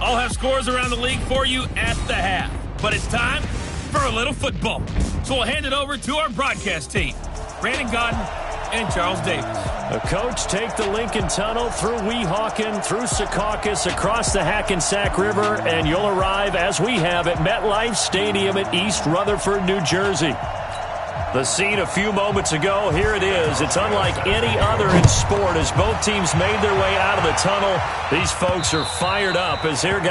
I'll have scores around the league for you at the half. But it's time for a little football. So we'll hand it over to our broadcast team, Brandon Godden and Charles Davis. The coach take the Lincoln Tunnel through Weehawken, through Secaucus, across the Hackensack River, and you'll arrive, as we have, at MetLife Stadium at East Rutherford, New Jersey. The scene a few moments ago, here it is. It's unlike any other in sport as both teams made their way out of the tunnel. These folks are fired up as they're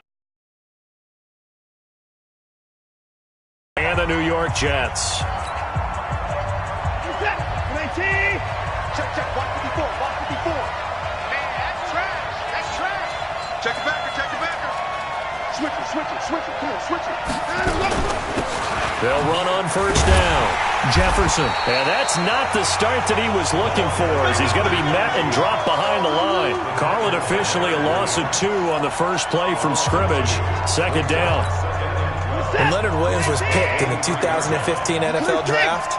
and the New York Jets. Check, 154, 154. Man, that's trash. That's trash. Check it backer. Switch it. Come on, switch it. They'll run on first down. Jefferson. And that's not the start that he was looking for, as he's going to be met and dropped behind the line. Call it officially a loss of 2 on the first play from scrimmage. Second down. When Leonard Williams was picked in the 2015 NFL Draft,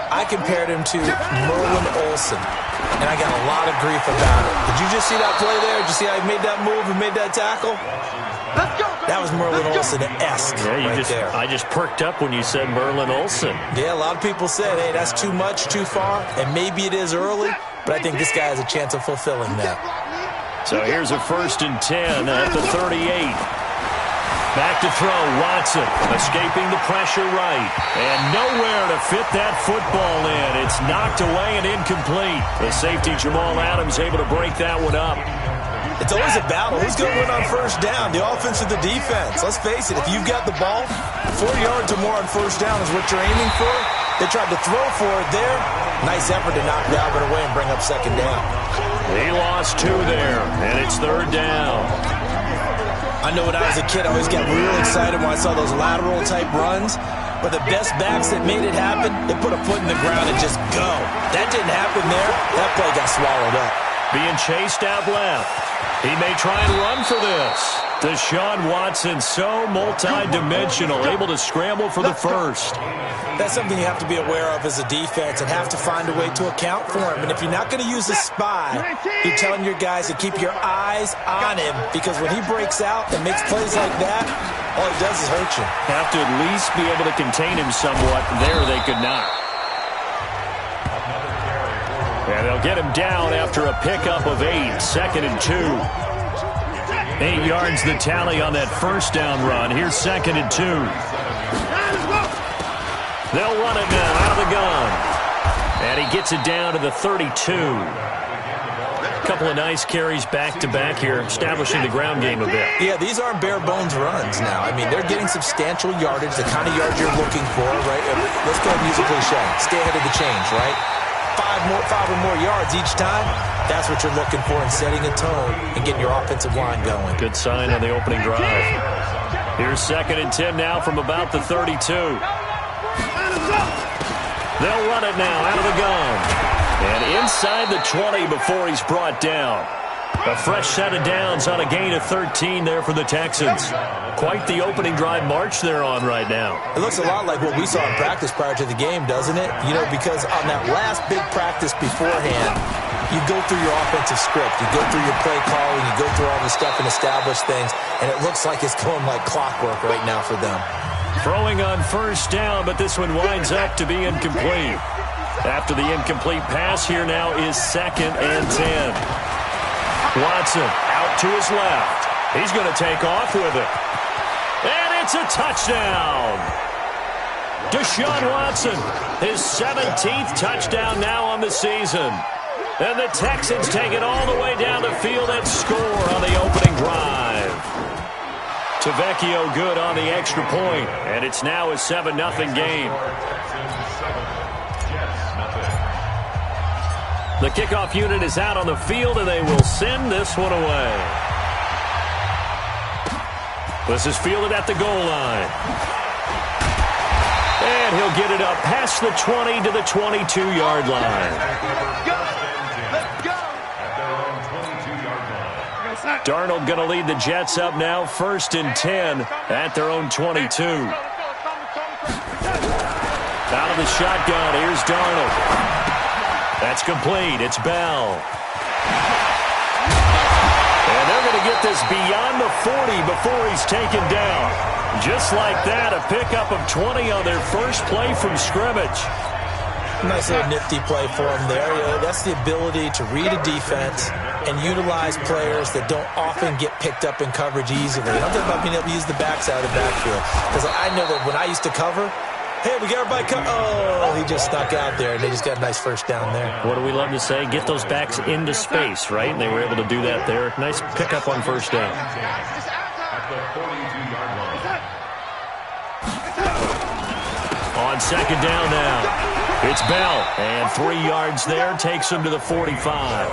I compared him to Merlin Olsen, and I got a lot of grief about it. Did you just see that play there? Did you see how he made that move and made that tackle? That was Merlin Olsen-esque there. I just perked up when you said Merlin Olsen. Yeah, a lot of people said, hey, that's too much, too far, and maybe it is early, but I think this guy has a chance of fulfilling that. So here's a 1st and 10 at the 38. Back to throw, Watson, escaping the pressure right. And nowhere to fit that football in. It's knocked away and incomplete. The safety, Jamal Adams, able to break that one up. It's always a battle. Who's going to win on first down, the offense or the defense? Let's face it, if you've got the ball, 4 yards or more on first down is what you're aiming for. They tried to throw for it there. Nice effort to knock Galvin away and bring up second down. He lost 2 there, and it's 3rd down. I know when I was a kid, I always got real excited when I saw those lateral-type runs. But the best backs that made it happen, they put a foot in the ground and just go. That didn't happen there. That play got swallowed up. Being chased out left. He may try and run for this. Deshaun Watson, so multi-dimensional, able to scramble for the first. That's something you have to be aware of as a defense and have to find a way to account for him. And if you're not going to use a spy, you're telling your guys to keep your eyes on him, because when he breaks out and makes plays like that, all he does is hurt you. Have to at least be able to contain him somewhat. There they could not. And they'll get him down after a pickup of 8, 2nd and 2. 8 yards the tally on that first down run. Here's 2nd and 2. They'll run it now out of the gun. And he gets it down to the 32. A couple of nice carries back-to-back here, establishing the ground game a bit. Yeah, these aren't bare-bones runs now. I mean, they're getting substantial yardage, the kind of yards you're looking for, right? Let's go ahead and use a cliche. Stay ahead of the change, right? 5 or more yards each time. That's what you're looking for in setting a tone and getting your offensive line going. Good sign on the opening drive. Here's 2nd and 10 now from about the 32. They'll run it now out of the gun. And inside the 20 before he's brought down. A fresh set of downs on a gain of 13 there for the Texans. Quite the opening drive march they're on right now. It looks a lot like what we saw in practice prior to the game, doesn't it? You know, because on that last big practice beforehand, you go through your offensive script, you go through your play calling, you go through all this stuff and establish things, and it looks like it's going like clockwork right now for them. Throwing on first down, but this one winds up to be incomplete. After the incomplete pass, here now is 2nd and 10. Watson out to his left. He's going to take off with it. And it's a touchdown. Deshaun Watson, his 17th touchdown now on the season. And the Texans take it all the way down the field and score on the opening drive. Tavecchio good on the extra point, and it's now a 7-0 game. The kickoff unit is out on the field, and they will send this one away. This is fielded at the goal line. And he'll get it up past the 20 to the 22-yard line. Darnold going to lead the Jets up now, 1st and 10 at their own 22. Out of the shotgun, here's Darnold. That's complete. It's Bell. And they're going to get this beyond the 40 before he's taken down. Just like that, a pickup of 20 on their first play from scrimmage. Nice little nifty play for him there. You know, that's the ability to read a defense and utilize players that don't often get picked up in coverage easily. I'm talking about being able to use the backside of the backfield. Because I know that when I used to cover, hey, we got everybody oh, he just stuck out there, and they just got a nice first down there. What do we love to say? Get those backs into space, right? And they were able to do that there. Nice pickup on first down. On second down now. It's Bell, and 3 yards there, takes him to the 45.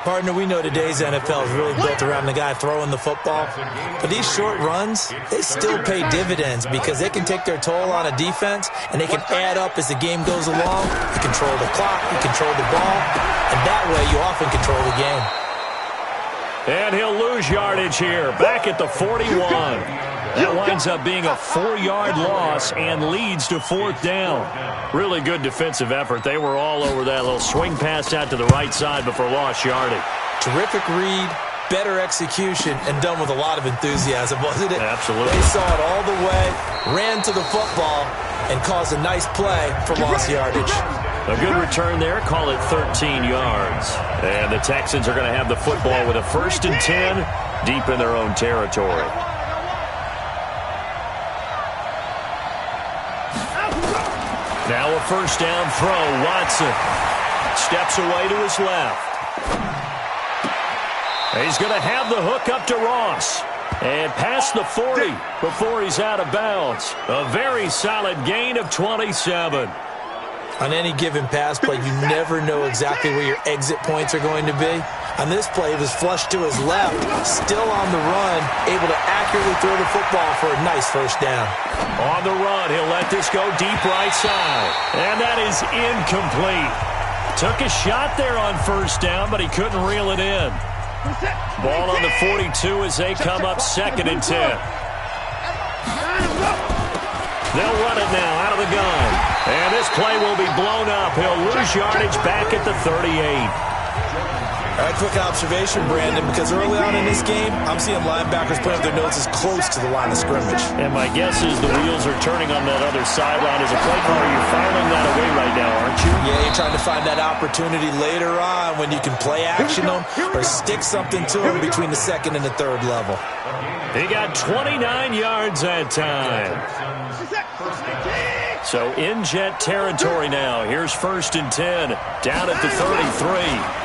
Partner, we know today's NFL is really built around the guy throwing the football. But these short runs, they still pay dividends because they can take their toll on a defense, and they can add up as the game goes along. You control the clock, you control the ball, and that way you often control the game. And he'll lose yardage here, back at the 41. That winds up being a 4-yard loss and leads to fourth down. Really good defensive effort. They were all over that little swing pass out to the right side before lost yardage. Terrific read, better execution, and done with a lot of enthusiasm, wasn't it? Absolutely. They saw it all the way, ran to the football, and caused a nice play for lost yardage. A good return there. Call it 13 yards. And the Texans are going to have the football with a 1st and 10 deep in their own territory. Now a first down throw. Watson steps away to his left. He's going to have the hook up to Ross. And past the 40 before he's out of bounds. A very solid gain of 27. On any given pass play, you never know exactly where your exit points are going to be. On this play, he was flushed to his left, still on the run, able to accurately throw the football for a nice first down. On the run, he'll let this go deep right side. And that is incomplete. Took a shot there on first down, but he couldn't reel it in. Ball on the 42 as they come up 2nd and 10. They'll run it now out of the gun. And this play will be blown up. He'll lose yardage back at the 38. All right, quick observation, Brandon, because early on in this game, I'm seeing linebackers putting up their noses close to the line of scrimmage. And my guess is the wheels are turning on that other sideline. As a play caller, you're filing that away right now, aren't you? Yeah, you're trying to find that opportunity later on when you can play action them or stick something to them between the 2nd and the 3rd level. He got 29 yards that time. So in Jet territory now. Here's 1st and 10 down at the 33.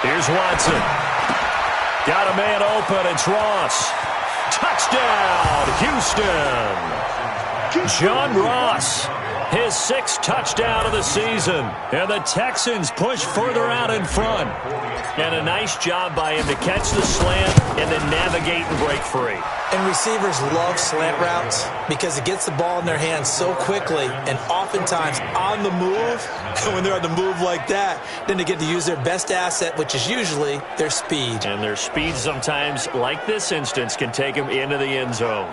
Here's Watson. Got a man open. It's Ross. Touchdown, Houston. John Ross, his 6th touchdown of the season. And the Texans push further out in front. And a nice job by him to catch the slant and then navigate and break free. And receivers love slant routes because it gets the ball in their hands so quickly and oftentimes on the move. And when they're on the move like that, then they get to use their best asset, which is usually their speed. And their speed sometimes, like this instance, can take them into the end zone.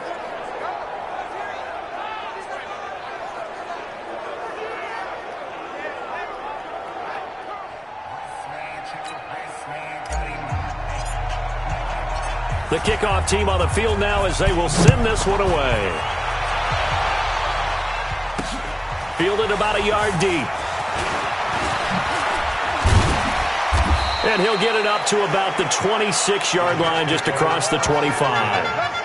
The kickoff team on the field now as they will send this one away. Fielded about a yard deep. And he'll get it up to about the 26-yard line just across the 25.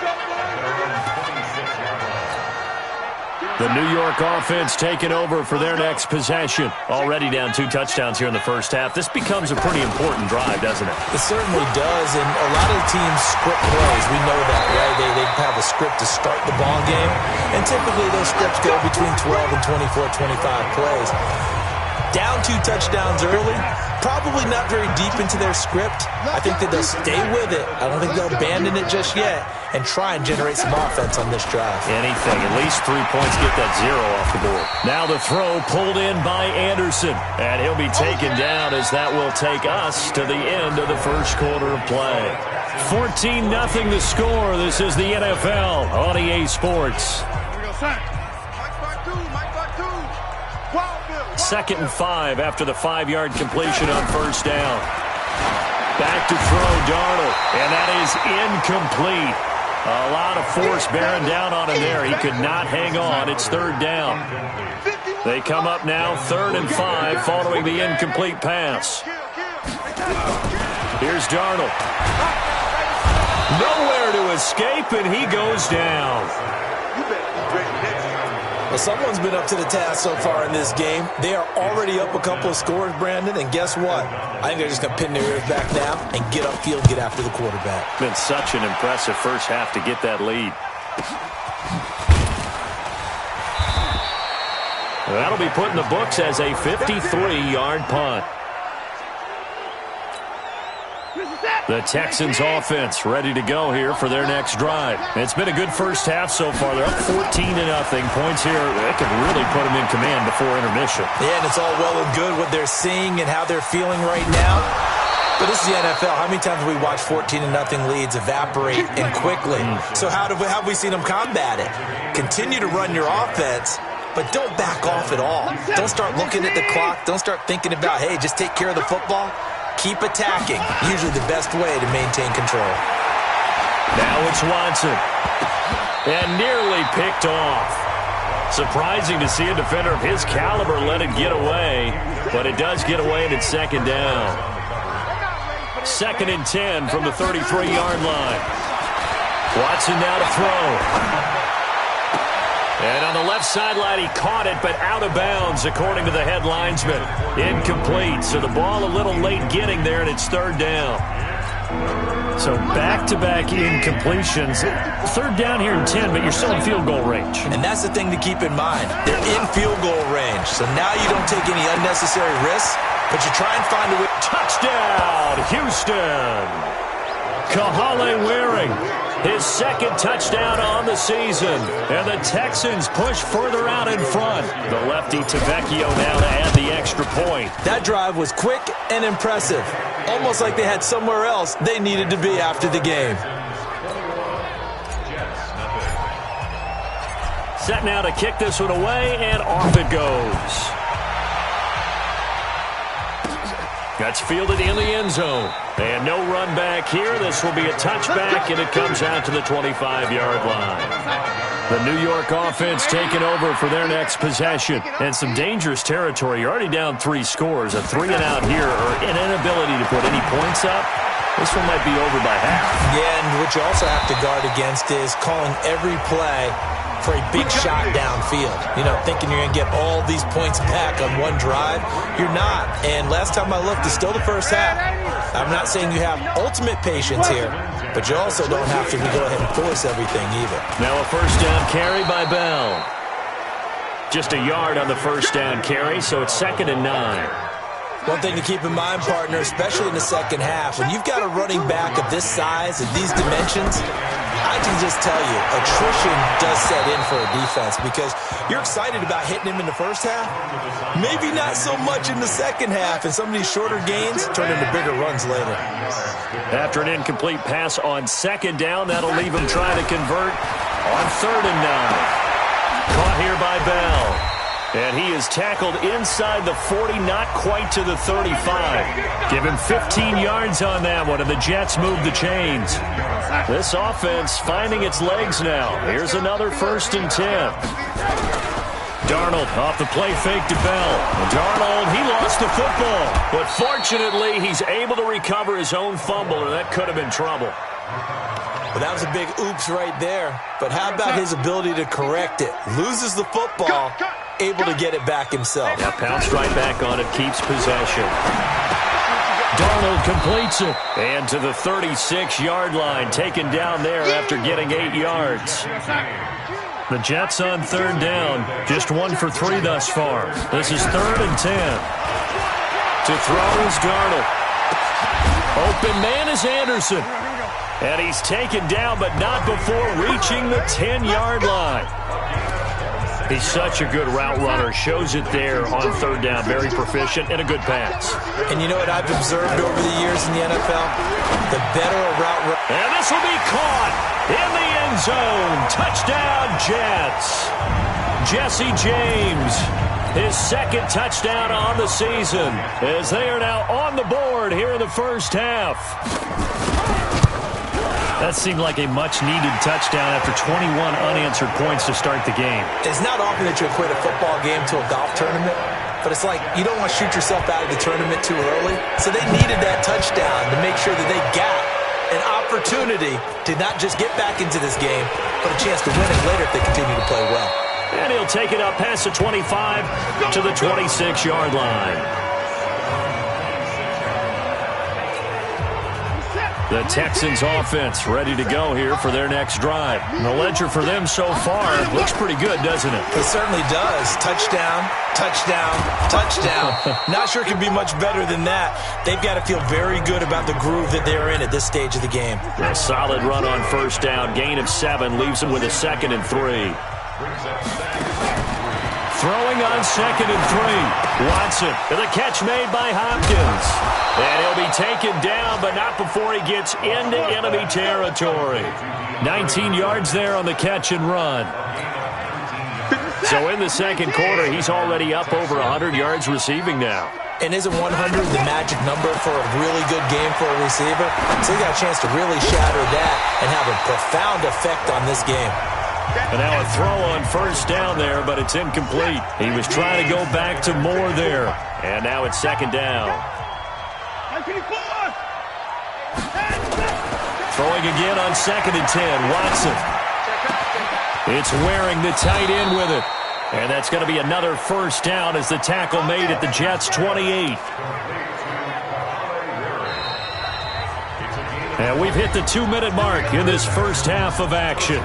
The New York offense taking over for their next possession. Already down 2 touchdowns here in the first half. This becomes a pretty important drive, doesn't it? It certainly does, and a lot of teams script plays. We know that, right? They have a script to start the ball game, and typically those scripts go between 12 and 24, 25 plays. Down 2 touchdowns early, probably not very deep into their script. I think that they'll stay with it. I don't think they'll abandon it just yet and try and generate some offense on this drive. Anything, at least 3 points, get that 0 off the board. Now the throw pulled in by Anderson, and he'll be taken down as that will take us to the end of the first quarter of play. 14-0 the score. This is the NFL on EA Sports. 2nd and 5 after the 5-yard completion on first down. Back to throw, Darnold, and that is incomplete. A lot of force bearing down on him there. He could not hang on. It's third down. They come up now 3rd and 5 following the incomplete pass. Here's Darnold. Nowhere to escape, and he goes down. Well, someone's been up to the task so far in this game. They are already up a couple of scores, Brandon, and guess what? I think they're just going to pin their ears back now and get upfield and get after the quarterback. Been such an impressive first half to get that lead. That'll be put in the books as a 53-yard punt. The Texans offense ready to go here for their next drive. It's been a good first half so far. They're up 14-0. Points here, that could really put them in command before intermission. Yeah, and it's all well and good what they're seeing and how they're feeling right now. But this is the NFL. How many times have we watched 14-0 leads evaporate and quickly? So how have we seen them combat it? Continue to run your offense, but don't back off at all. Don't start looking at the clock. Don't start thinking about, hey, just take care of the football. Keep attacking. Usually the best way to maintain control. Now it's Watson. And nearly picked off. Surprising to see a defender of his caliber let it get away. But it does get away and it's second down. 2nd and 10 from the 33-yard line. Watson now to throw. And on the left sideline, he caught it, but out of bounds, according to the head linesman. Incomplete, so the ball a little late getting there, and it's third down. So back-to-back incompletions. Third down here in 10, but you're still in field goal range. And that's the thing to keep in mind. They're in field goal range, so now you don't take any unnecessary risks, but you try and find a way. Touchdown, Houston! Kahale Waring, his 2nd touchdown on the season. And the Texans push further out in front. The lefty Tavecchio now to add the extra point. That drive was quick and impressive. Almost like they had somewhere else they needed to be after the game. Set now to kick this one away, and off it goes. That's fielded in the end zone. And no run back here. This will be a touchback, and it comes out to the 25-yard line. The New York offense taking over for their next possession. And some dangerous territory. You're already down 3 scores. A 3-and-out here, or an inability to put any points up. This one might be over by half. Yeah, and what you also have to guard against is calling every play for a big shot downfield. You know, thinking you're going to get all these points back on one drive. You're not. And last time I looked, it's still the first half. I'm not saying you have ultimate patience here, but you also don't have to go ahead and force everything either. Now a first down carry by Bell. Just a yard on the first down carry, so it's 2nd and 9. One thing to keep in mind, partner, especially in the second half, when you've got a running back of this size and these dimensions, I can just tell you, attrition does set in for a defense because you're excited about hitting him in the first half. Maybe not so much in the second half, and some of these shorter gains turn into bigger runs later. After an incomplete pass on 2nd down, that'll leave him trying to convert on 3rd and 9. Caught here by Bell. And he is tackled inside the 40, not quite to the 35. Give him 15 yards on that one, and the Jets move the chains. This offense finding its legs now. Here's another 1st and 10. Darnold off the play fake to Bell. Darnold, he lost the football. But fortunately, he's able to recover his own fumble, or that could have been trouble. Well, that was a big oops right there. But how about his ability to correct it? Loses the football, able to get it back himself. Yeah, pounced right back on it, keeps possession. Darnold completes it. And to the 36-yard line, taken down there after getting 8 yards. The Jets on 3rd down, just 1 for 3 thus far. This is 3rd and 10. To throw is Darnold. Open man is Anderson. And he's taken down, but not before reaching the 10-yard line. He's such a good route runner. Shows it there on 3rd down. Very proficient and a good pass. And you know what I've observed over the years in the NFL? The better a route runner. And this will be caught in the end zone. Touchdown, Jets. Jesse James his second touchdown on the season, as they are now on the board here in the first half. That seemed like a much-needed touchdown after 21 unanswered points to start the game. It's not often that you equate a football game to a golf tournament, but it's like you don't want to shoot yourself out of the tournament too early. So they needed that touchdown to make sure that they got an opportunity to not just get back into this game, but a chance to win it later if they continue to play well. And he'll take it up past the 25 to the 26-yard line. The Texans offense ready to go here for their next drive. And the ledger for them so far looks pretty good, doesn't it? It certainly does. Touchdown, touchdown, touchdown. Not sure it can be much better than that. They've got to feel very good about the groove that they're in at this stage of the game. A solid run on first down. Gain of 7 leaves them with a 2nd and 3. Throwing on 2nd and 3. Watson, and the catch made by Hopkins. And he'll be taken down, but not before he gets into enemy territory. 19 yards there on the catch and run. So in the second quarter, he's already up over 100 yards receiving now. And isn't 100 the magic number for a really good game for a receiver? So he got a chance to really shatter that and have a profound effect on this game. And now a throw on first down there, but it's incomplete. He was trying to go back to more there. And now it's 2nd down. Throwing again on 2nd and 10. Watson. It's wearing the tight end with it. And that's going to be another first down as the tackle made at the Jets' 28. And we've hit the 2-minute mark in this first half of action.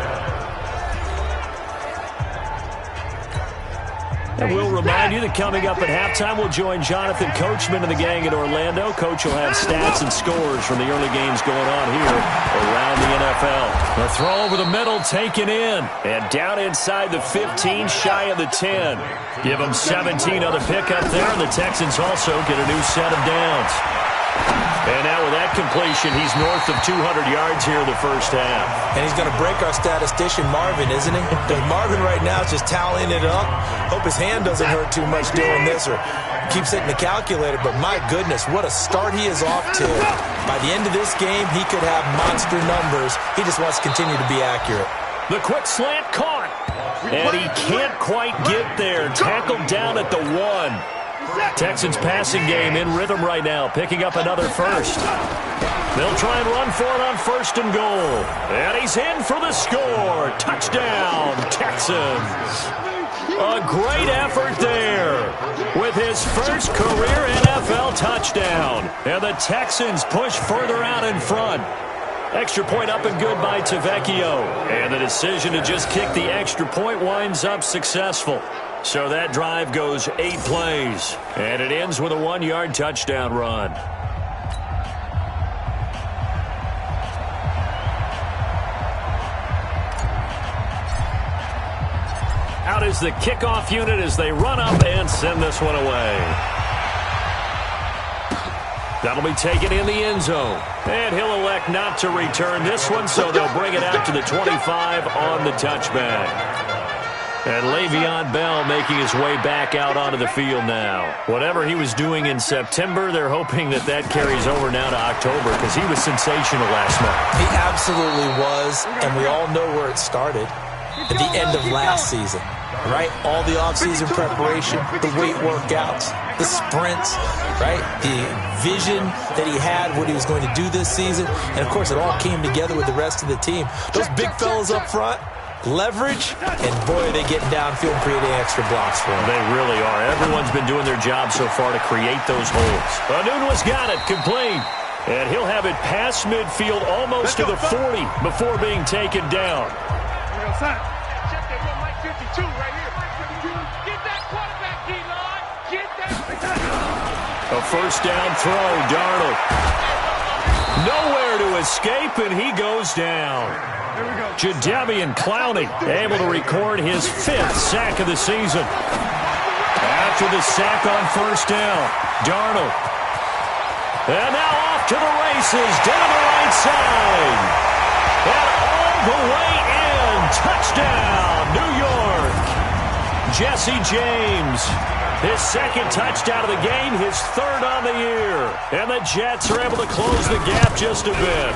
And we'll remind you that coming up at halftime, we'll join Jonathan Coachman and the gang in Orlando. Coach will have stats and scores from the early games going on here around the NFL. The throw over the middle taken in. And down inside the 15, shy of the 10. Give them 17 on the pickup there, and the Texans also get a new set of downs. And now with that completion, he's north of 200 yards here in the first half. And he's going to break our statistician, Marvin, isn't he? Because Marvin right now is just tallying it up. Hope his hand doesn't hurt too much doing this or keeps hitting the calculator. But my goodness, what a start he is off to. By the end of this game, he could have monster numbers. He just wants to continue to be accurate. The quick slant caught. And he can't quite get there. Tackled down at the 1. Texans passing game in rhythm right now, picking up another first. They'll try and run for it on 1st and goal. And he's in for the score. Touchdown, Texans. A great effort there with his first career NFL touchdown. And the Texans push further out in front. Extra point up and good by Tavecchio. And the decision to just kick the extra point winds up successful. So that drive goes 8 plays, and it ends with a 1-yard touchdown run. Out is the kickoff unit as they run up and send this one away. That'll be taken in the end zone. And he'll elect not to return this one, so they'll bring it out to the 25 on the touchback. And Le'Veon Bell making his way back out onto the field now. Whatever he was doing in September, they're hoping that that carries over now to October because he was sensational last month. He absolutely was, and we all know where it started. At the end of last season, right? All the offseason preparation, the weight workouts, the sprints, right? The vision that he had, what he was going to do this season. And, of course, it all came together with the rest of the team. Those big fellas up front, leverage, and boy, are they getting downfield and creating extra blocks for him. They really are. Everyone's been doing their job so far to create those holes. Anunwa's got it, complete. And he'll have it past midfield almost to the 40 before being taken down. Check that Mike 52 right here. Get that quarterback, D-line. Get that. A first down throw, Darnold. Nowhere to escape, and he goes down. Jadeveon Clowney able to record his 5th sack of the season. After the sack on first down, Darnold. And now off to the races, down the right side. And all the way in. Touchdown, New York. Jesse James His second touchdown of the game, his third on the year. And the Jets are able to close the gap just a bit.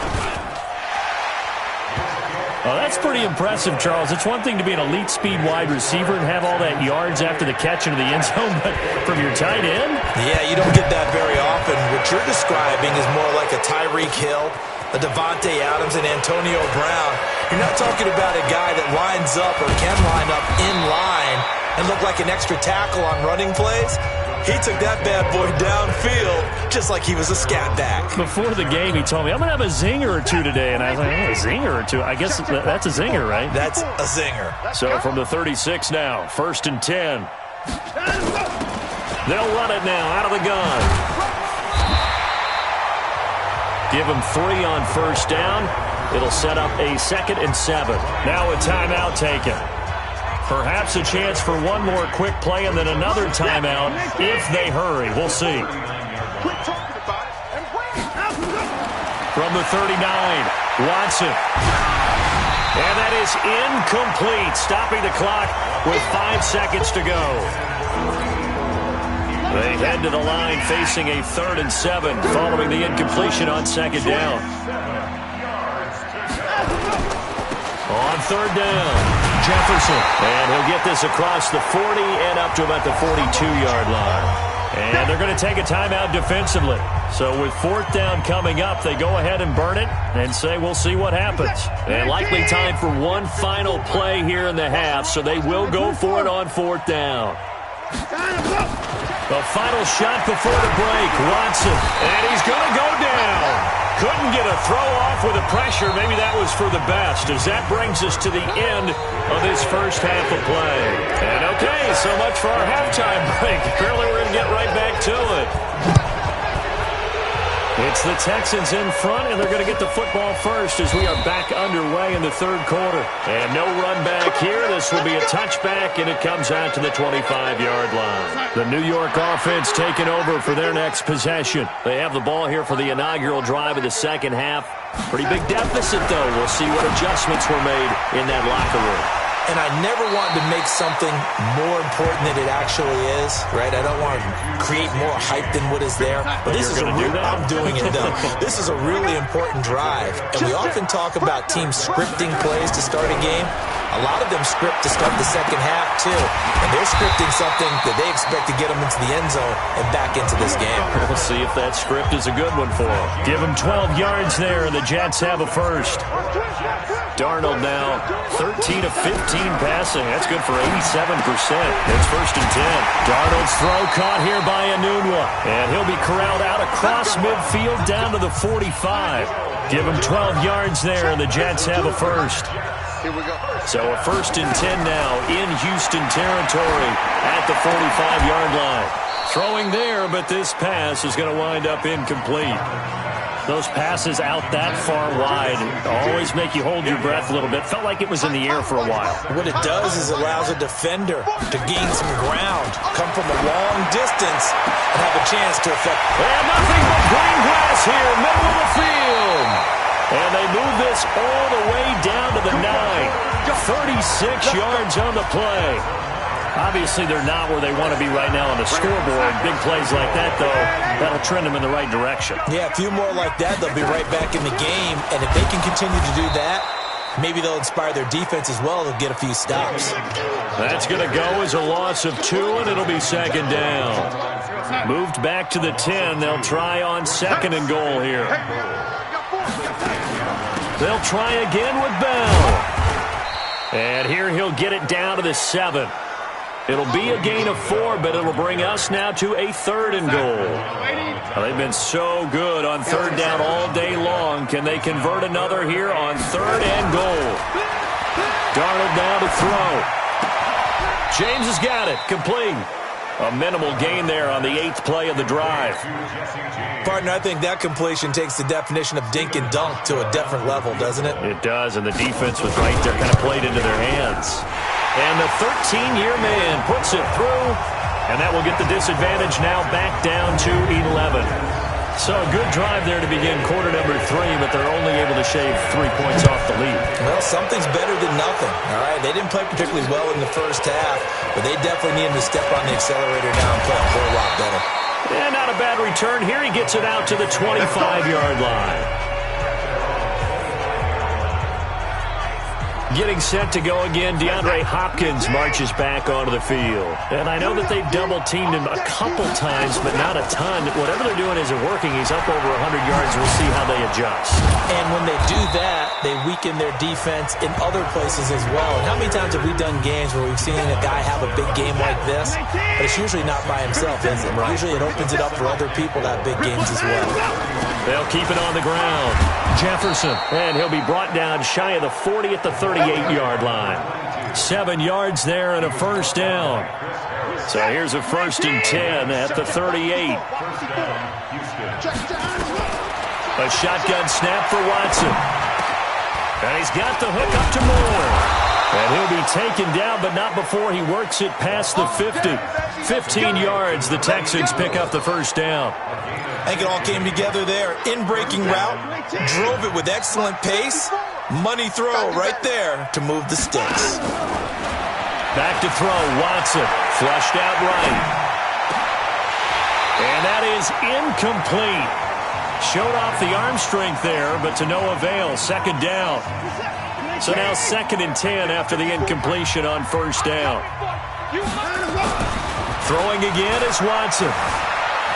Well, that's pretty impressive, Charles. It's one thing to be an elite speed wide receiver and have all that yards after the catch into the end zone, but from your tight end? Yeah, you don't get that very often. What you're describing is more like a Tyreek Hill, a Devontae Adams, and Antonio Brown. You're not talking about a guy that lines up or can line up in line and look like an extra tackle on running plays. He took that bad boy downfield just like he was a scat back. Before the game, he told me, I'm going to have a zinger or two today. And I was like, oh, a zinger or two? I guess that's a zinger, right? That's a zinger. So from the 36 now, 1st and 10. They'll run it now out of the gun. Give him 3 on 1st down. It'll set up a 2nd and 7. Now a timeout taken. Perhaps a chance for one more quick play and then another timeout if they hurry. We'll see. From the 39, Watson. And that is incomplete, stopping the clock with 5 seconds to go. They head to the line facing a 3rd and 7 following the incompletion on 2nd down. On 3rd down. Jefferson, and he'll get this across the 40 and up to about the 42-yard line. And they're going to take a timeout defensively. So with 4th down coming up, they go ahead and burn it and say we'll see what happens. And likely time for one final play here in the half, so they will go for it on 4th down. The final shot before the break, Watson, and he's going to go down. Couldn't get a throw off with the pressure. Maybe that was for the best, as that brings us to the end of this first half of play. And okay, so much for our halftime break. Apparently we're going to get right back to it. It's the Texans in front, and they're going to get the football first as we are back underway in the 3rd quarter. And no run back here. This will be a touchback, and it comes out to the 25-yard line. The New York offense taking over for their next possession. They have the ball here for the inaugural drive of the second half. Pretty big deficit, though. We'll see what adjustments were made in that locker room. And I never want to make something more important than it actually is, right? I don't want to create more hype than what is there. But this is I'm doing it, though. This is a really important drive. And we often talk about teams scripting plays to start a game. A lot of them script to start the second half, too. And they're scripting something that they expect to get them into the end zone and back into this game. We'll see if that script is a good one for them. Give them 12 yards there, and the Jets have a first. Darnold now 13 of 15 passing. That's good for 87%. It's 1st and 10. Darnold's throw caught here by Enunwa. And he'll be corralled out across midfield down to the 45. Give him 12 yards there, and the Jets have a first. So a 1st and 10 now in Houston territory at the 45-yard line. Throwing there, but this pass is going to wind up incomplete. Those passes out that far wide always make you hold your breath a little bit. Felt like it was in the air for a while. What it does is allows a defender to gain some ground, come from a long distance, and have a chance to affect. And nothing but green grass here, middle of the field. And they move this all the way down to the 9. 36 yards on the play. Obviously, they're not where they want to be right now on the scoreboard. Big plays like that, though, that'll trend them in the right direction. Yeah, a few more like that, they'll be right back in the game. And if they can continue to do that, maybe they'll inspire their defense as well. They'll get a few stops. That's going to go as a loss of 2, and it'll be 2nd down. Moved back to the 10. They'll try on 2nd and goal here. They'll try again with Bell. And here he'll get it down to the 7. It'll be a gain of 4, but it'll bring us now to a 3rd and goal. Well, they've been so good on 3rd down all day long. Can they convert another here on 3rd and goal? Darnold now to throw. James has got it. Complete. A minimal gain there on the 8th play of the drive. Partner, I think that completion takes the definition of dink and dunk to a different level, doesn't it? It does, and the defense was right there, kind of played into their hands. And the 13-year man puts it through, and that will get the disadvantage now back down to 11. So a good drive there to begin quarter number 3, but they're only able to shave 3 points off the lead. Well, Well, something's better than nothing, all right? They didn't play particularly well in the first half, but they definitely need him to step on the accelerator now and play a whole lot better. And not a bad return here. He gets it out to the 25-yard line. Getting set to go again, DeAndre Hopkins marches back onto the field. And I know that they've double-teamed him a couple times, but not a ton. Whatever they're doing isn't working. He's up over 100 yards. We'll see how they adjust. And when they do that, they weaken their defense in other places as well. And how many times have we done games where we've seen a guy have a big game like this? But it's usually not by himself, is it? Usually it opens it up for other people to have big games as well. They'll keep it on the ground. Jefferson, and he'll be brought down shy of the 40 at the 38-yard line. 7 yards there and a first down. So here's a 1st and 10 at the 38. A shotgun snap for Watson. And he's got the hook up to Moore. And he'll be taken down, but not before he works it past the 50. 15 yards, the Texans pick up the first down. I think it all came together there. In-breaking route, drove it with excellent pace. Money throw right there to move the sticks. Back to throw, Watson, flushed out right. And that is incomplete. Showed off the arm strength there, but to no avail. 2nd down. So now 2nd and 10 after the incompletion on 1st down. Throwing again is Watson.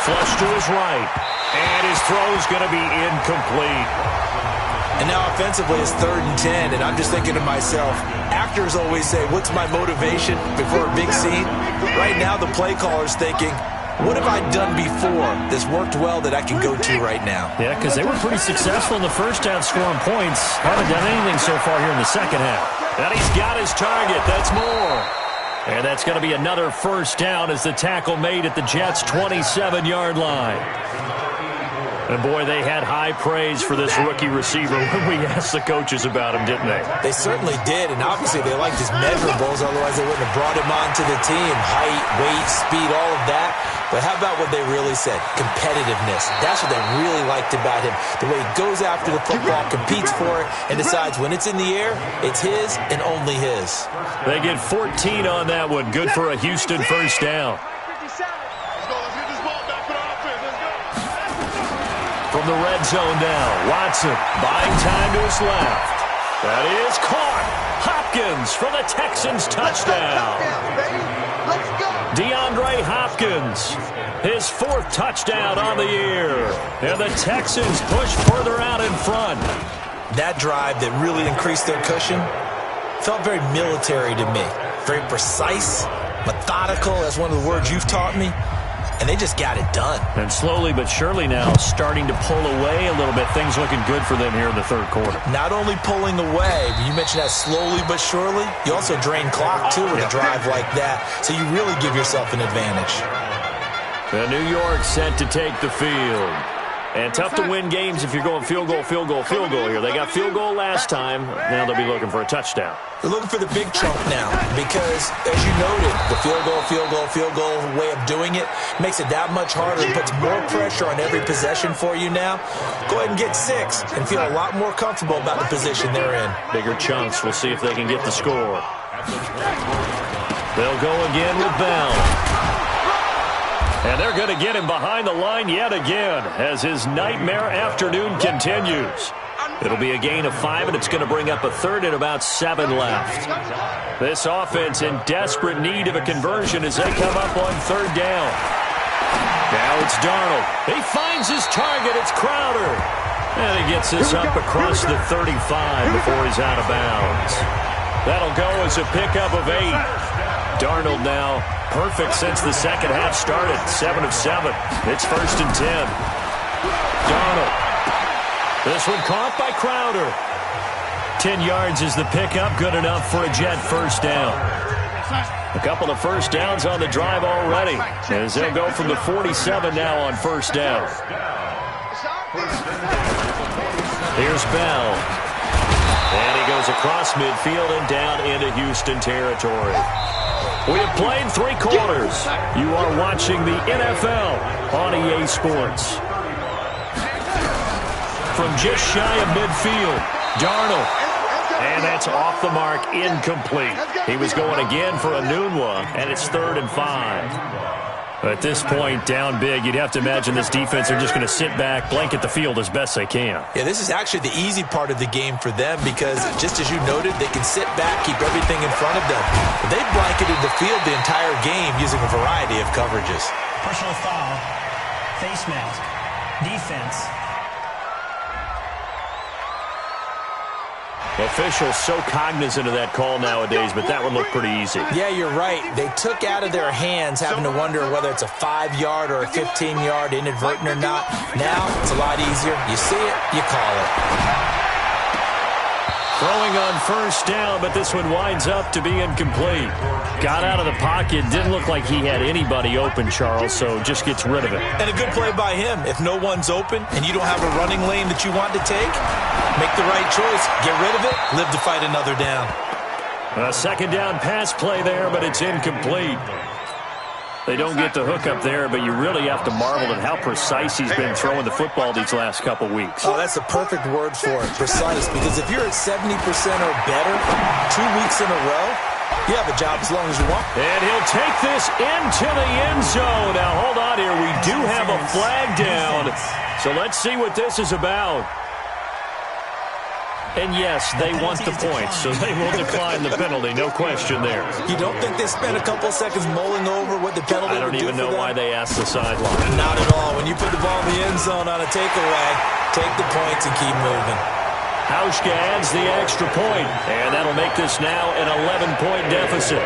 Flush to his right. And his throw's going to be incomplete. And now offensively it's 3rd and 10, and I'm just thinking to myself, actors always say, what's my motivation before a big scene? Right now the play caller's thinking, what have I done before that's worked well that I can go to right now? Yeah, because they were pretty successful in the first half scoring points. Haven't done anything so far here in the second half. And he's got his target. That's Moore. And that's going to be another first down as the tackle made at the Jets' 27-yard line. And, boy, they had high praise for this rookie receiver when we asked the coaches about him, didn't they? They certainly did, and obviously they liked his measurables, otherwise they wouldn't have brought him onto the team. Height, weight, speed, all of that. But how about what they really said? Competitiveness. That's what they really liked about him. The way he goes after the football, competes for it, and decides when it's in the air, it's his and only his. They get 14 on that one. Good for a Houston first down. From the red zone now, Watson buying time to his left. That is caught. Hopkins for the Texans touchdown. DeAndre Hopkins, his 4th touchdown on the year. And the Texans push further out in front. That drive that really increased their cushion felt very military to me. Very precise, methodical. That's one of the words you've taught me. And they just got it done. And slowly but surely now starting to pull away a little bit. Things looking good for them here in the 3rd quarter. Not only pulling away, but you mentioned that slowly but surely. You also drain clock, too, with a drive like that. So you really give yourself an advantage. The New York set to take the field. And tough to win games if you're going field goal, field goal, field goal here. They got field goal last time. Now they'll be looking for a touchdown. They're looking for the big chunk now because, as you noted, the field goal way of doing it makes it that much harder. It puts more pressure on every possession for you now. Go ahead and get 6 and feel a lot more comfortable about the position they're in. Bigger chunks. We'll see if they can get the score. They'll go again with Bell. And they're going to get him behind the line yet again as his nightmare afternoon continues. It'll be a gain of 5, and it's going to bring up a 3rd and about 7 left. This offense in desperate need of a conversion as they come up on 3rd down. Now it's Darnold. He finds his target. It's Crowder. And he gets this up across the 35 before he's out of bounds. That'll go as a pickup of 8. Darnold now perfect since the second half started. 7 of 7. It's 1st and 10. Darnold. This one caught by Crowder. 10 yards is the pickup. Good enough for a Jet first down. A couple of first downs on the drive already, as they'll go from the 47 now on first down. Here's Bell. And he goes across midfield and down into Houston territory. We have played 3 quarters. You are watching the NFL on EA Sports. From just shy of midfield, Darnold. And that That's off the mark, incomplete. He was going again for a noon one, and it's 3rd and 5. At this point, down big, you'd have to imagine this defense are just going to sit back, blanket the field as best they can. Yeah, this is actually the easy part of the game for them because, just as you noted, they can sit back, keep everything in front of them. But they've blanketed the field the entire game using a variety of coverages. Personal foul, face mask, defense. Officials so cognizant of that call nowadays, but that would look pretty easy. Yeah, you're right. They took out of their hands having to wonder whether it's a 5-yard or a 15-yard inadvertent or not. Now, it's a lot easier. You see it, you call it. Throwing on first down, but this one winds up to be incomplete. Got out of the pocket. Didn't look like he had anybody open, Charles, so just gets rid of it. And a good play by him. If no one's open and you don't have a running lane that you want to take, make the right choice. Get rid of it. Live to fight another down. A second down pass play there, but it's incomplete. They don't get the hook up there, but you really have to marvel at how precise he's been throwing the football these last couple weeks. Oh, that's the perfect word for it, precise, because if you're at 70% or better 2 weeks in a row, you have a job as long as you want. And he'll take this into the end zone. Now, hold on here. We do have a flag down, so let's see what this is about. And, yes, they want the points, so they will decline the penalty. No question there. You don't think they spent a couple seconds mulling over what the penalty would do for them? I don't even know why they asked the sideline. Not at all. When you put the ball in the end zone on a takeaway, take the points and keep moving. Hauschka adds the extra point, and that'll make this now an 11-point deficit.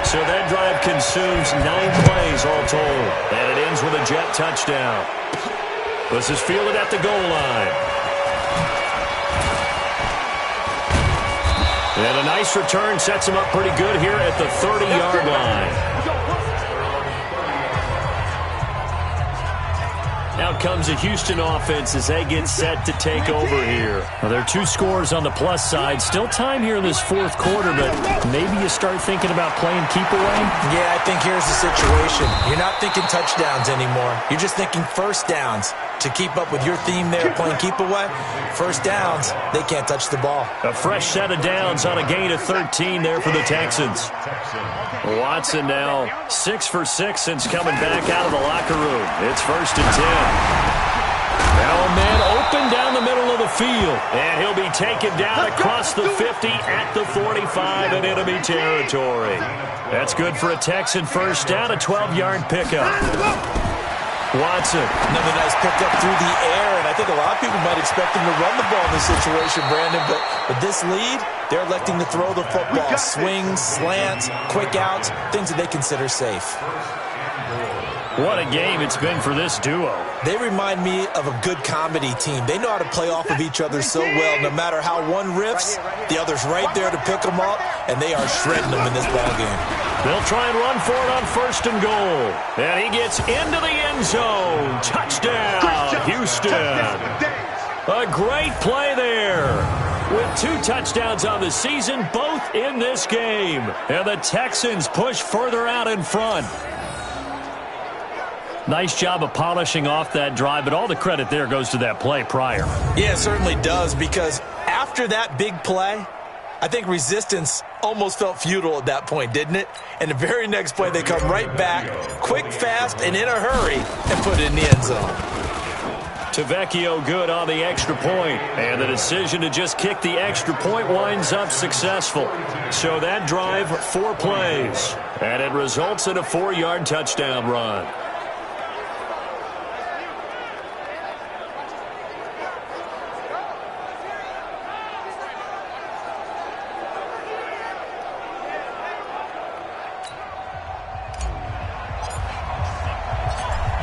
So that drive consumes 9 plays all told, and it ends with a Jet touchdown. This is fielded at the goal line. And a nice return sets him up pretty good here at the 30-yard line. Out comes a Houston offense as they get set to take over here. Well, there are 2 scores on the plus side. Still time here in this 4th quarter, but maybe you start thinking about playing keep away? Yeah, I think here's the situation. You're not thinking touchdowns anymore. You're just thinking first downs. To keep up with your theme there, playing keep away, first downs, they can't touch the ball. A fresh set of downs on a gain of 13 there for the Texans. Watson now 6 for 6 since coming back out of the locker room. It's 1st and 10. Now a man open down the middle of the field. And he'll be taken down across the 50 at the 45 in enemy territory. That's good for a Texan first down, a 12-yard pickup. Watson. Another nice pickup through the air, and I think a lot of people might expect him to run the ball in this situation, Brandon, but with this lead, they're electing to throw the football. Swings, slants, quick outs, things that they consider safe. What a game it's been for this duo. They remind me of a good comedy team. They know how to play off of each other so well. No matter how one riffs, the other's right there to pick them up, and they are shredding them in this ballgame. They'll try and run for it on 1st and goal. And he gets into the end zone. Touchdown, Houston. A great play there. With 2 touchdowns on the season, both in this game. And the Texans push further out in front. Nice job of polishing off that drive, but all the credit there goes to that play prior. Yeah, it certainly does, because after that big play, I think resistance almost felt futile at that point, didn't it? And the very next play, they come right back, quick, fast, and in a hurry, and put it in the end zone. Tavecchio good on the extra point, and the decision to just kick the extra point winds up successful. So that drive, 4 plays, and it results in a 4-yard touchdown run.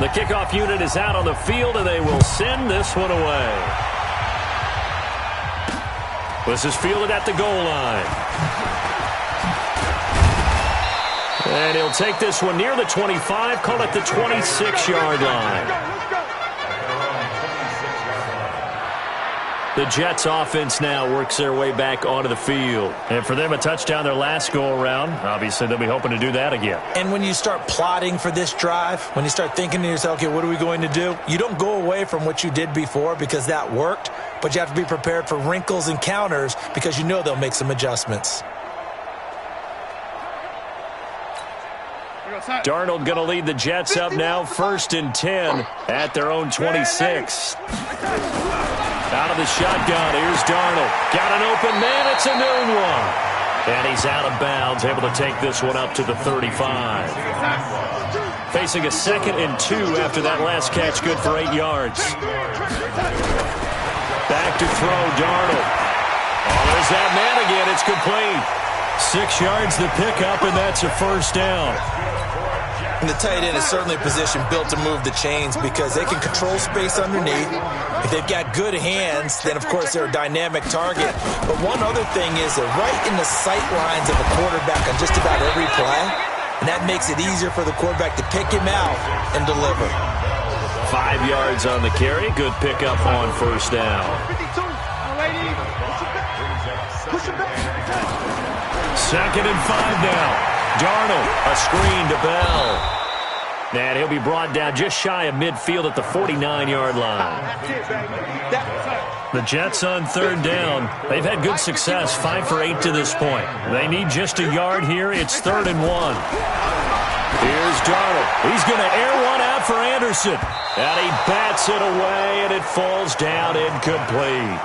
The kickoff unit is out on the field, and they will send this one away. This is fielded at the goal line. And he'll take this one near the 25, call it the 26-yard line. The Jets offense now works their way back onto the field. And for them, a touchdown their last go-around. Obviously, they'll be hoping to do that again. And when you start plotting for this drive, when you start thinking to yourself, okay, what are we going to do? You don't go away from what you did before because that worked, but you have to be prepared for wrinkles and counters because you know they'll make some adjustments. Darnold going to lead the Jets up now, 1st and 10 at their own 26. Out of the shotgun, here's Darnold. Got an open man, it's a noon one. And he's out of bounds, able to take this one up to the 35. Facing a 2nd and 2 after that last catch, good for 8 yards. Back to throw, Darnold. Oh, there's that man again, it's complete. 6 yards the pickup, and that's a 1st down. And the tight end is certainly a position built to move the chains because they can control space underneath. If they've got good hands, then, of course, they're a dynamic target. But one other thing is they're right in the sight lines of a quarterback on just about every play, and that makes it easier for the quarterback to pick him out and deliver. 5 yards on the carry. Good pickup on 1st down. 2nd and 5 now. Darnold, a screen to Bell. And he'll be brought down just shy of midfield at the 49-yard line. The Jets on 3rd down. They've had good success, 5 for 8 to this point. They need just a yard here. It's 3rd and 1. Here's Darnold. He's going to air one out for Anderson. And he bats it away, and it falls down incomplete.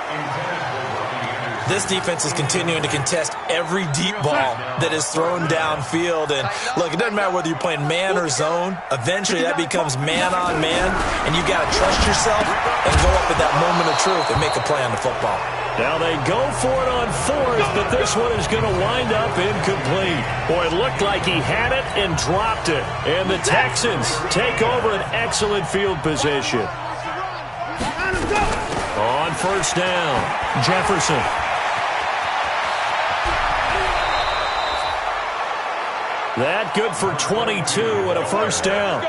This defense is continuing to contest every deep ball that is thrown downfield. And, look, it doesn't matter whether you're playing man or zone. Eventually, that becomes man-on-man, and you got to trust yourself and go up at that moment of truth and make a play on the football. Now they go for it on 4th, but this one is going to wind up incomplete. Boy, it looked like he had it and dropped it. And the Texans take over an excellent field position. On 1st down, Jefferson. That good for 22 and a 1st down.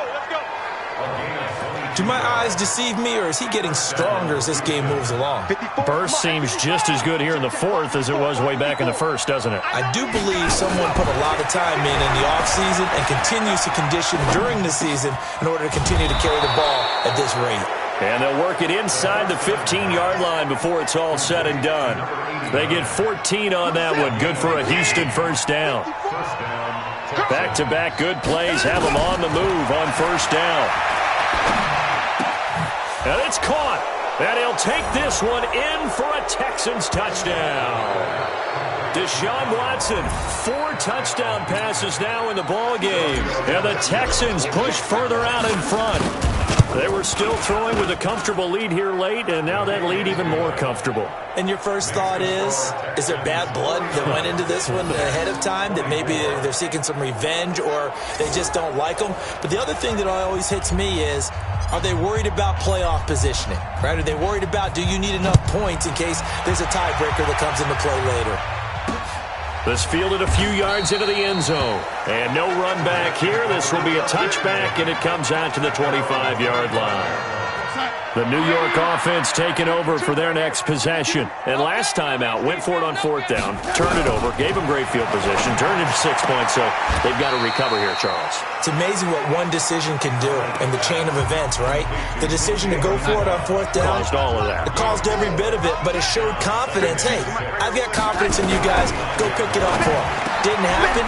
Do my eyes deceive me, or is he getting stronger as this game moves along? Burst seems just as good here in the 4th as it was way back in the 1st, doesn't it? I do believe someone put a lot of time in the offseason and continues to condition during the season in order to continue to carry the ball at this rate. And they'll work it inside the 15-yard line before it's all said and done. They get 14 on that one. Good for a Houston 1st down. Back-to-back good plays have them on the move on 1st down. And it's caught. And he'll take this one in for a Texans touchdown. Deshaun Watson, 4 touchdown passes now in the ballgame. And the Texans push further out in front. They were still throwing with a comfortable lead here late, and now that lead even more comfortable. And your first thought is there bad blood that went into this one ahead of time, that maybe they're seeking some revenge or they just don't like them? But the other thing that always hits me is, are they worried about playoff positioning? Right? Are they worried about, do you need enough points in case there's a tiebreaker that comes into play later? This fielded a few yards into the end zone. And no run back here. This will be a touchback, and it comes out to the 25-yard line. The New York offense taking over for their next possession. And last time out, went for it on 4th down, turned it over, gave them great field position, turned it to 6 points, so they've got to recover here, Charles. It's amazing what one decision can do in the chain of events, right? The decision to go for it on 4th down. Caused all of that. It caused every bit of it, but it showed confidence. Hey, I've got confidence in you guys. Go pick it up for them. Didn't happen.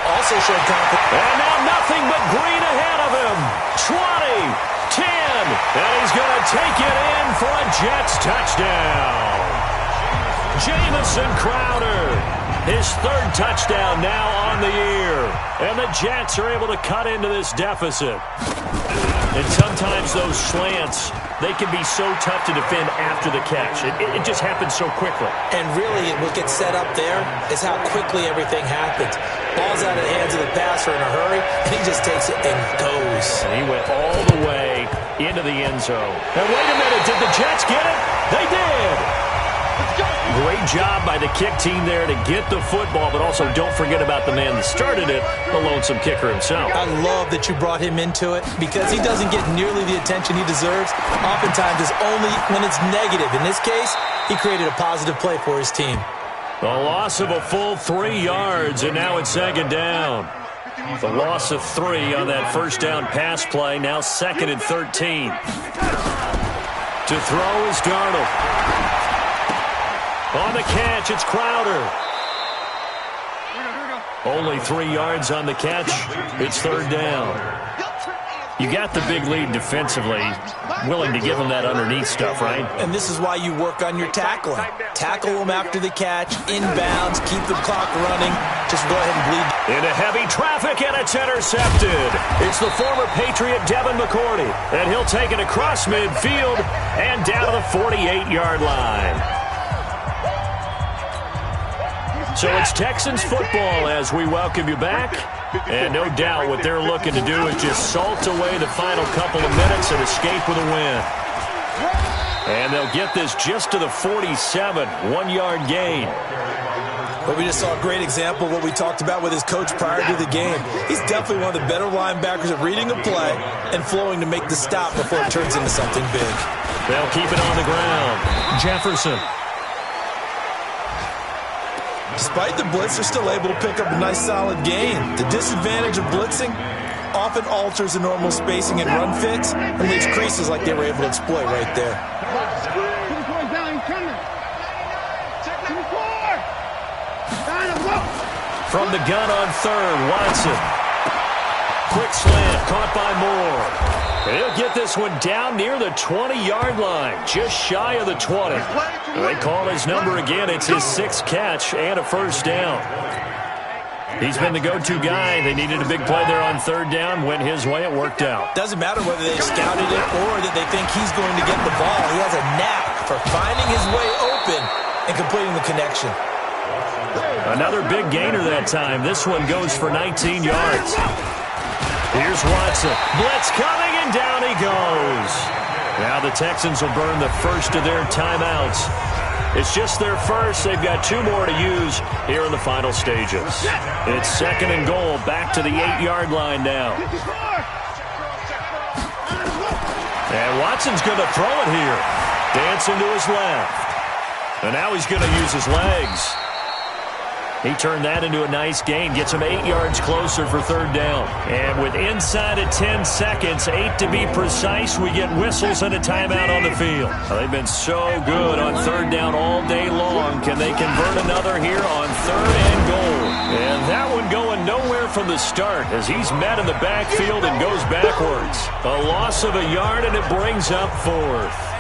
Also showed confidence. And now nothing but green ahead of him. 20. 10, and he's going to take it in for a Jets touchdown. Jamison Crowder, his 3rd touchdown now on the year. And the Jets are able to cut into this deficit. And sometimes those slants, they can be so tough to defend after the catch. It just happens so quickly. And really, what gets set up there is how quickly everything happens. Ball's out of the hands of the passer in a hurry, and he just takes it and goes. And he went all the way into the end zone. And wait a minute, did the Jets get it? They did! Great job by the kick team there to get the football, but also don't forget about the man that started it, the lonesome kicker himself. I love that you brought him into it because he doesn't get nearly the attention he deserves. Oftentimes it's only when it's negative. In this case, he created a positive play for his team. A loss of a full 3 yards, and now it's second down. The loss of 3 on that first down pass play, now 2nd and 13. To throw is Darnold. On the catch, it's Crowder. Only 3 yards on the catch. It's third down. You got the big lead defensively. Willing to give them that underneath stuff, right? And this is why you work on your tackling. Tackle them after the catch, inbounds, keep the clock running. Just go ahead and bleed. Into heavy traffic, and it's intercepted. It's the former Patriot Devin McCourty, and he'll take it across midfield and down to the 48-yard line. So it's Texans football as we welcome you back. And no doubt what they're looking to do is just salt away the final couple of minutes and escape with a win. And they'll get this just to the 47, 1-yard gain. But we just saw a great example of what we talked about with his coach prior to the game. He's definitely one of the better linebackers at reading a play and flowing to make the stop before it turns into something big. They'll keep it on the ground. Jefferson. Despite the blitz, they're still able to pick up a nice solid gain. The disadvantage of blitzing often alters the normal spacing and run fits and leaves creases like they were able to exploit right there. From the gun on third, Watson. Quick slant, caught by Moore. He'll get this one down near the 20-yard line, just shy of the 20. They call his number again. It's his 6th catch and a first down. He's been the go-to guy. They needed a big play there on third down. Went his way. It worked out. Doesn't matter whether they scouted it or that they think he's going to get the ball. He has a knack for finding his way open and completing the connection. Another big gainer that time. This one goes for 19 yards. Here's Watson. Blitz coming, and down he goes. Now the Texans will burn the first of their timeouts. It's just their first. They've got 2 more to use here in the final stages. It's 2nd and goal, back to the 8-yard line now. And Watson's going to throw it here. Dancing to his left. And now he's going to use his legs. He turned that into a nice gain. Gets him 8 yards closer for third down. And with inside of 10 seconds, 8 to be precise, we get whistles and a timeout on the field. They've been so good on third down all day long. Can they convert another here on third and goal? And that one going nowhere from the start as he's met in the backfield and goes backwards. A loss of a yard, and it brings up 4th.